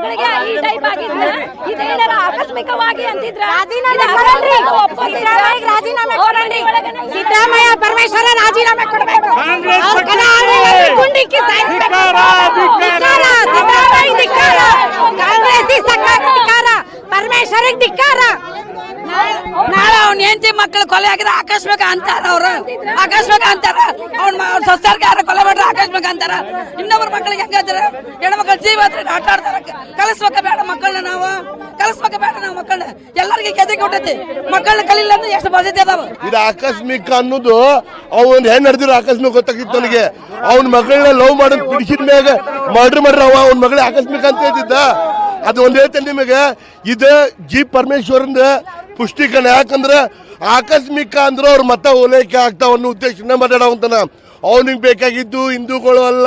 ಮಗಳಿಗೆ ಈ ಟೈಪ್ ಆಗಿದ್ರೆ ಇದೇನಾರ ಆಕಸ್ಮಿಕವಾಗಿ ಅಂತಿದ್ರ ಸಿದ್ದರಾಮಯ್ಯ ಪರಮೇಶ್ವರ ರಾಜೀನಾಮೆ ಕೊಡಬೇಕು. ಪರಮೇಶ್ವರಿಗೆ ಧಿಕ್ಕಾರ. ನಾಳೆ ಅವ್ನ ಹೆಂಡತಿ ಮಕ್ಕಳು ಕೊಲೆ ಆಗಿದ್ರೆ ಆಕಸ್ಮಿಕ ಅಂತಾರ. ಆಕಸ್ಮಿಕ ಅಂತಾರ. ಅವ್ನ ಸೊಸೆರ್ಗಾರ ಕೊಲೆ ಮಾಡ್ರೆ ಆಕಸ್ಮಿಕ ಅಂತಾರ. ಇನ್ನೊಬ್ಬರ ಮಕ್ಕಳಿಗೆ ಹೆಂಗಾದ್ರೆ ಹೆಣ್ಮಕ್ಳು ಜೀವ ಆಟ ಆಡ್ತಾರ. ಕಲಿಸ್ಬೇಕ ಬೇಡ ಮಕ್ಕಳನ್ನ, ನಾವು ಕಲಿಸ್ಬೇಕ ಬೇಡ ನಾವು ಮಕ್ಕಳನ್ನ. ಎಲ್ಲರಿಗೆ ಕೆದರಿಗೆ ಹೊಟ್ಟೈತಿ. ಮಕ್ಕಳನ್ನ ಕಲಿಲ್ಲ ಅಂದ್ರೆ ಎಷ್ಟು ಬಾಧ್ಯತೆ ಅದಾವ. ಇದು ಆಕಸ್ಮಿಕ ಅನ್ನೋದು ಅವನ್ ಹೆಣ್ ನಡೆದಿರೋ ಆಕಸ್ಮಿಕ ಗೊತ್ತಾಗಿತ್ತು ನನಗೆ. ಅವ್ನ ಮಗಳನ್ನ ಲವ್ ಮಾಡೋದ್ ಬಿಡಿಸಿದ ಮ್ಯಾಗ ಮರ್ಡರ್ ಮಾಡ್ರ ಅವ್ನ ಮಗಳೇ ಆಕಸ್ಮಿಕ ಅಂತ ಹೇಳ್ತಿದ್ದ. ಅದು ಒಂದ್ ಹೇಳ್ತೇನೆ ನಿಮಗೆ, ಇದು ಜಿ ಪರಮೇಶ್ವರನ್ ಪುಷ್ಟೀಕರಣ. ಯಾಕಂದ್ರೆ ಆಕಸ್ಮಿಕ ಅಂದ್ರೆ ಅವ್ರ ಮತ ಓಲೈಕೆ ಆಗ್ತಾವ ಅನ್ನೋ ಉದ್ದೇಶನ ಮಾತಾಡವಂತಾನ. ಅವನಿಗೆ ಬೇಕಾಗಿದ್ದು ಹಿಂದೂಗಳು ಅಲ್ಲ.